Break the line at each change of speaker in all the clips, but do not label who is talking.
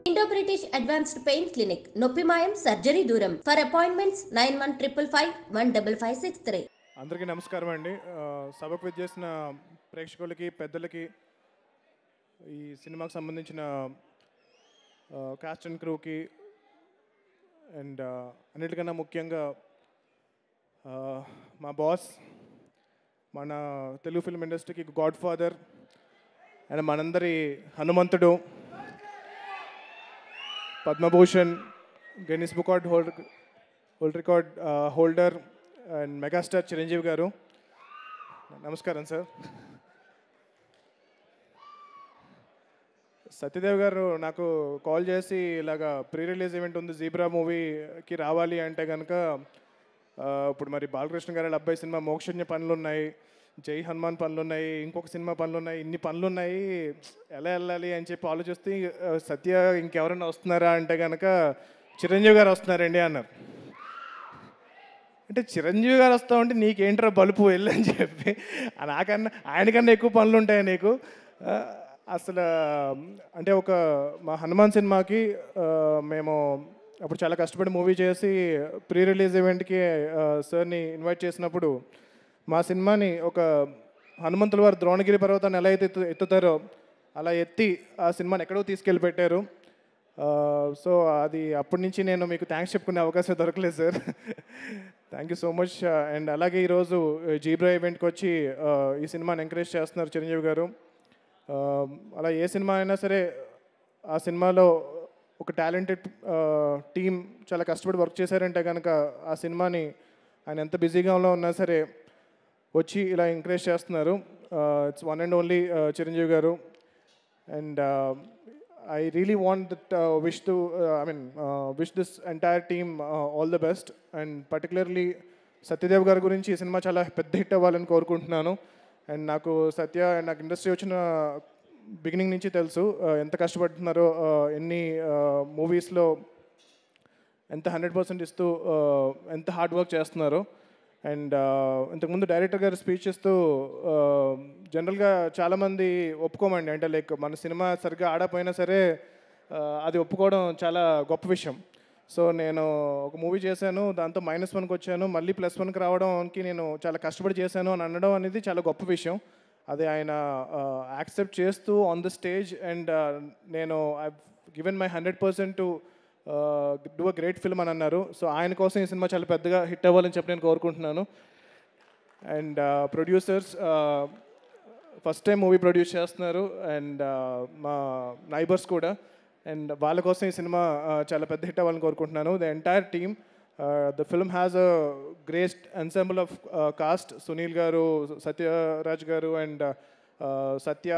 Indo-British Advanced Pain Clinic, Noppimayam Surgery Duram. For appointments 9155515563.
అందరికీ నమస్కారం అండి. సభకు విచ్చేసిన ప్రేక్షకులకి పెద్దలకి ఈ సినిమాకి సంబంధించిన కాస్ట్ అండ్ క్రూకి అండ్ అన్నిటికన్నా ముఖ్యంగా మా బాస్, మన తెలుగు ఫిల్మ్ ఇండస్ట్రీకి గాడ్ ఫాదర్ అండ్ మనందరి హనుమంతుడు, Padma Bhushan, Guinness book world record holder and megastar Chiranjeevi గారు, నమస్కారం సార్. సత్యదేవ్ గారు నాకు కాల్ చేసి ఇలాగా ప్రీ రిలీజ్ ఈవెంట్ ఉంది, జీబ్రా మూవీకి రావాలి అంటే కనుక ఇప్పుడు మరి బాలకృష్ణ గారి అబ్బాయి సినిమా మోక్షజ్ఞ పనులు ఉన్నాయి, జై హనుమాన్ పనులు ఉన్నాయి, ఇంకొక సినిమా పనులు ఉన్నాయి, ఇన్ని పనులు ఉన్నాయి, ఎలా వెళ్ళాలి అని చెప్పి ఆలోచిస్తే సత్య ఇంకెవరైనా వస్తున్నారా అంటే కనుక చిరంజీవి గారు వస్తున్నారండి అన్నారు. అంటే చిరంజీవి గారు వస్తామంటే నీకేంట్రా బలుపు వెళ్ళని చెప్పి, నాకన్నా ఆయనకన్నా ఎక్కువ పనులు ఉంటాయి నీకు అసలు. అంటే మా హనుమాన్ సినిమాకి మేము అప్పుడు చాలా కష్టపడి మూవీ చేసి ప్రీ రిలీజ్ ఈవెంట్కి సార్ని ఇన్వైట్ చేసినప్పుడు మా సినిమాని ఒక హనుమంతుల వారు ద్రోణగిరి పర్వతాన్ని ఎలా అయితే ఎత్తుతారో అలా ఎత్తి ఆ సినిమాని ఎక్కడో తీసుకెళ్ళి పెట్టారు. సో అది అప్పటి నుంచి నేను మీకు థ్యాంక్స్ చెప్పుకునే అవకాశం దొరకలేదు sir. Thank you so much. And అలాగే ఈరోజు జీబ్రా ఈవెంట్కి వచ్చి ఈ సినిమాని ఎంకరేజ్ చేస్తున్నారు చిరంజీవి గారు. అలా ఏ సినిమా అయినా సరే ఆ సినిమాలో ఒక టాలెంటెడ్ టీం చాలా కష్టపడి వర్క్ చేశారంటే కనుక ఆ సినిమాని ఆయన ఎంత బిజీగా ఉన్నా సరే వచ్చి ఇలా ఎంకరేజ్ చేస్తున్నారు. It's one and only Chiranjeevi గారు. And I really want that wish this entire team all the best, and particularly Satyadev గారి గురించి ఈ సినిమా చాలా పెద్ద హిట్ అవ్వాలని కోరుకుంటున్నాను. అండ్ నాకు నాకు ఇండస్ట్రీ వచ్చిన బిగినింగ్ నుంచి తెలుసు ఎంత కష్టపడుతున్నారో, ఎన్ని మూవీస్లో ఎంత 100% ఇస్తూ ఎంత హార్డ్ వర్క్ చేస్తున్నారో. అండ్ ఇంతకుముందు డైరెక్టర్ గారు స్పీచ్ ఇస్తూ జనరల్గా చాలామంది ఒప్పుకోమండి, అంటే లైక్ మన సినిమా సరిగ్గా ఆడపోయినా సరే అది ఒప్పుకోవడం చాలా గొప్ప విషయం. సో నేను ఒక మూవీ చేశాను, దాంతో -1కి వచ్చాను, మళ్ళీ +1కి రావడానికి నేను చాలా కష్టపడి చేశాను అని అనడం అనేది చాలా గొప్ప విషయం. అది ఆయన యాక్సెప్ట్ చేస్తూ ఆన్ ద స్టేజ్, అండ్ నేను I given my 100% to do a great film అని అన్నారు. సో ఆయన కోసం ఈ సినిమా చాలా పెద్దగా హిట్ అవ్వాలని చెప్పి నేను కోరుకుంటున్నాను. And producers first time movie produce చేస్తున్నారు, అండ్ మా నైబర్స్ కూడా, అండ్ వాళ్ళ కోసం ఈ సినిమా చాలా పెద్ద హిట్ అవ్వాలని కోరుకుంటున్నాను. The entire team, the film has a great ensemble of cost, Sunil గారు, సత్యరాజ్ గారు, and Satya,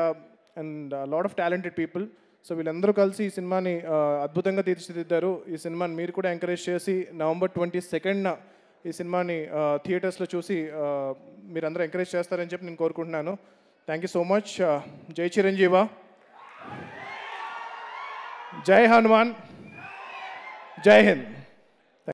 and lot of talented people. So వీళ్ళందరూ కలిసి ఈ సినిమాని అద్భుతంగా తీర్చిదిద్దారు. ఈ సినిమాని మీరు కూడా ఎంకరేజ్ చేసి నవంబర్ 22న ఈ సినిమాని థియేటర్స్లో చూసి మీరందరూ ఎంకరేజ్ చేస్తారని చెప్పి నేను కోరుకుంటున్నాను. Thank you so much. జై చిరంజీవ, జై హనుమాన్, జై హింద్.